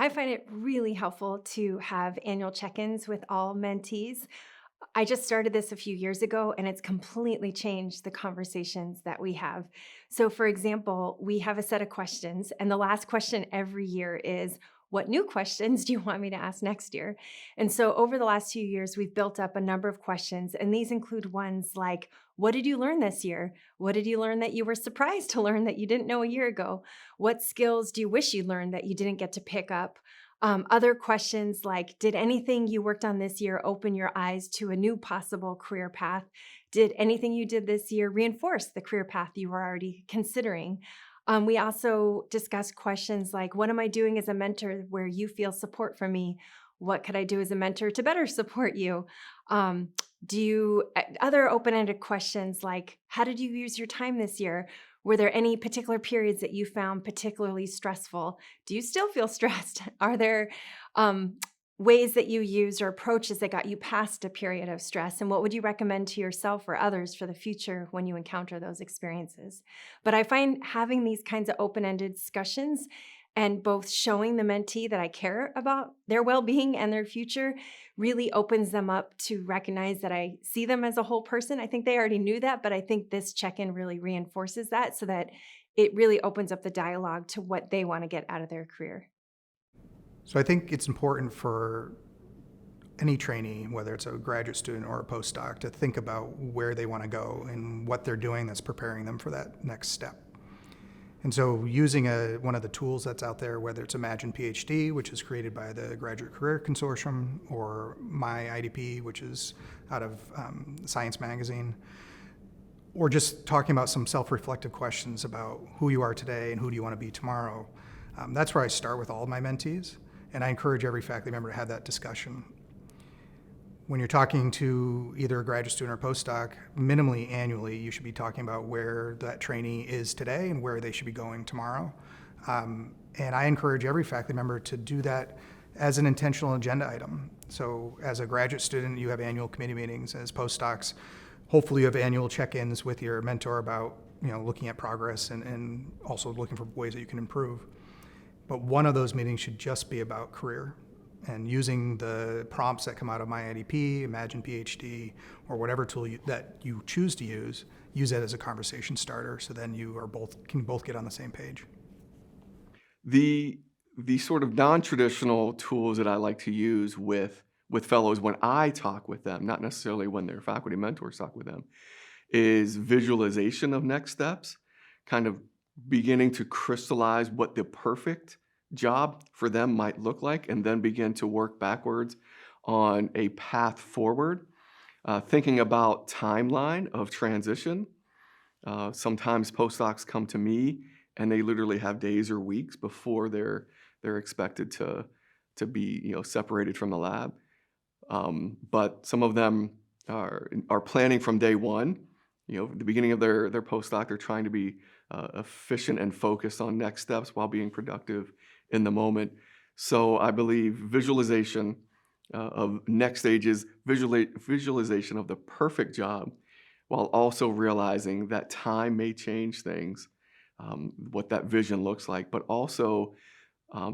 I find it really helpful to have annual check-ins with all mentees. I just started this a few years ago and it's completely changed the conversations that we have. So, for example, we have a set of questions, and the last question every year is, what new questions do you want me to ask next year? And so, over the last few years, we've built up a number of questions, and these include ones like, what did you learn this year? What did you learn that you were surprised to learn that you didn't know a year ago? What skills do you wish you learned that you didn't get to pick up? Other questions like, did anything you worked on this year open your eyes to a new possible career path? Did anything you did this year reinforce the career path you were already considering? We also discussed questions like, what am I doing as a mentor where you feel support from me? What could I do as a mentor to better support you? Um, other open ended questions like, how did you use your time this year? Were there any particular periods that you found particularly stressful? Do you still feel stressed? Are there um, ways that you use or approaches that got you past a period of stress? And what would you recommend to yourself or others for the future when you encounter those experiences? But I find having these kinds of open ended discussions and both showing the mentee that I care about their well being and their future really opens them up to recognize that I see them as a whole person. I think they already knew that, but I think this check in really reinforces that so that it really opens up the dialogue to what they want to get out of their career. So I think it's important for any trainee, whether it's a graduate student or a postdoc, to think about where they want to go and what they're doing that's preparing them for that next step. And so using one of the tools that's out there, whether it's Imagine PhD, which is created by the Graduate Career Consortium, or My IDP, which is out of Science Magazine, or just talking about some self-reflective questions about who you are today and who do you want to be tomorrow. That's where I start with all of my mentees, and I encourage every faculty member to have that discussion. When you're talking to either a graduate student or postdoc, minimally annually, you should be talking about where that trainee is today and where they should be going tomorrow. And I encourage every faculty member to do that as an intentional agenda item. So as a graduate student, you have annual committee meetings. As postdocs, hopefully you have annual check-ins with your mentor about looking at progress and also looking for ways that you can improve. But one of those meetings should just be about career, and using the prompts that come out of My IDP, Imagine PhD, or whatever tool that you choose to use that as a conversation starter, so then you can both get on the same page. The sort of non-traditional tools that I like to use with fellows when I talk with them, not necessarily when their faculty mentors talk with them, is visualization of next steps, kind of beginning to crystallize what the perfect job for them might look like, and then begin to work backwards on a path forward. Thinking about timeline of transition. Sometimes postdocs come to me and they literally have days or weeks before they're expected to be separated from the lab. But some of them are planning from day one. The beginning of their postdoc, they're trying to be efficient and focused on next steps while being productive in the moment. So I believe visualization of next stages, visualization of the perfect job, while also realizing that time may change things, what that vision looks like, but also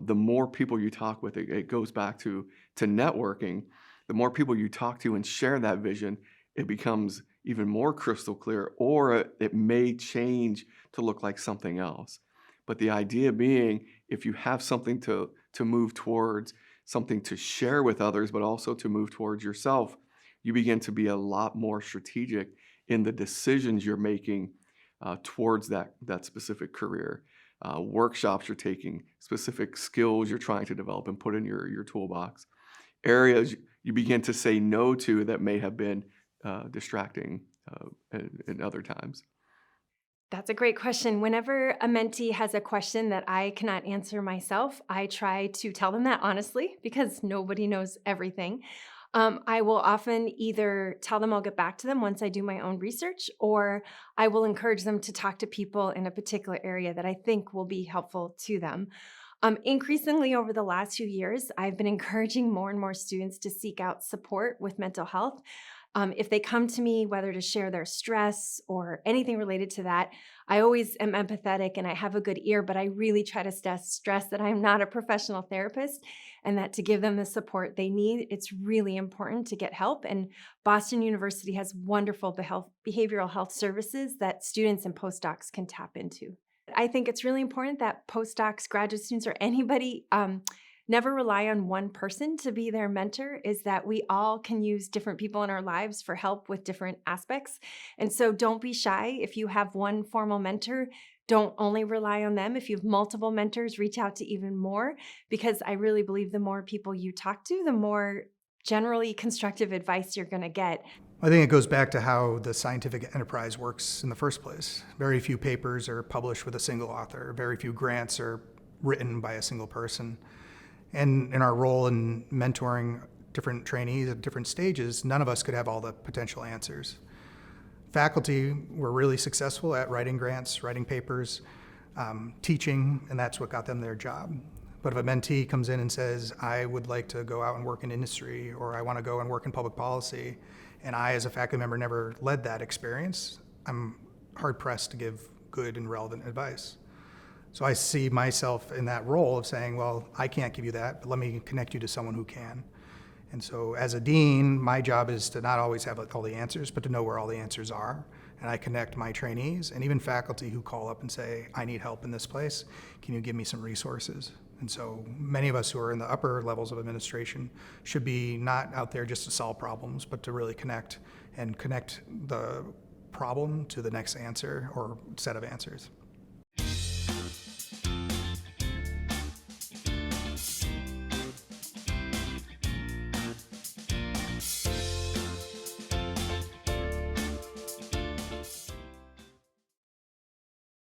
the more people you talk with, it goes back to networking. The more people you talk to and share that vision, it becomes even more crystal clear, or it may change to look like something else. But the idea being, if you have something to move towards, something to share with others, but also to move towards yourself, you begin to be a lot more strategic in the decisions you're making towards that specific career. Workshops you're taking, specific skills you're trying to develop and put in your toolbox. Areas you begin to say no to that may have been distracting in other times. That's a great question. Whenever a mentee has a question that I cannot answer myself, I try to tell them that honestly because nobody knows everything. I will often either tell them I'll get back to them once I do my own research, or I will encourage them to talk to people in a particular area that I think will be helpful to them. Increasingly over the last few years, I've been encouraging more and more students to seek out support with mental health. If they come to me, whether to share their stress or anything related to that, I always am empathetic and I have a good ear, but I really try to stress that I'm not a professional therapist and that to give them the support they need, it's really important to get help. And Boston University has wonderful behavioral health services that students and postdocs can tap into. I think it's really important that postdocs, graduate students, or anybody never rely on one person to be their mentor, is that we all can use different people in our lives for help with different aspects. And so don't be shy. If you have one formal mentor, don't only rely on them. If you have multiple mentors, reach out to even more, because I really believe the more people you talk to, the more generally constructive advice you're going to get. I think it goes back to how the scientific enterprise works in the first place. Very few papers are published with a single author. Very few grants are written by a single person. And in our role in mentoring different trainees at different stages, none of us could have all the potential answers. Faculty were really successful at writing grants, writing papers, teaching, and that's what got them their job. But if a mentee comes in and says, I would like to go out and work in industry, or I want to go and work in public policy, and I, as a faculty member, never led that experience, I'm hard-pressed to give good and relevant advice. So I see myself in that role of saying, well, I can't give you that, but let me connect you to someone who can. And so as a dean, my job is to not always have all the answers, but to know where all the answers are. And I connect my trainees and even faculty who call up and say, I need help in this place. Can you give me some resources? And so many of us who are in the upper levels of administration should be not out there just to solve problems, but to really connect the problem to the next answer or set of answers.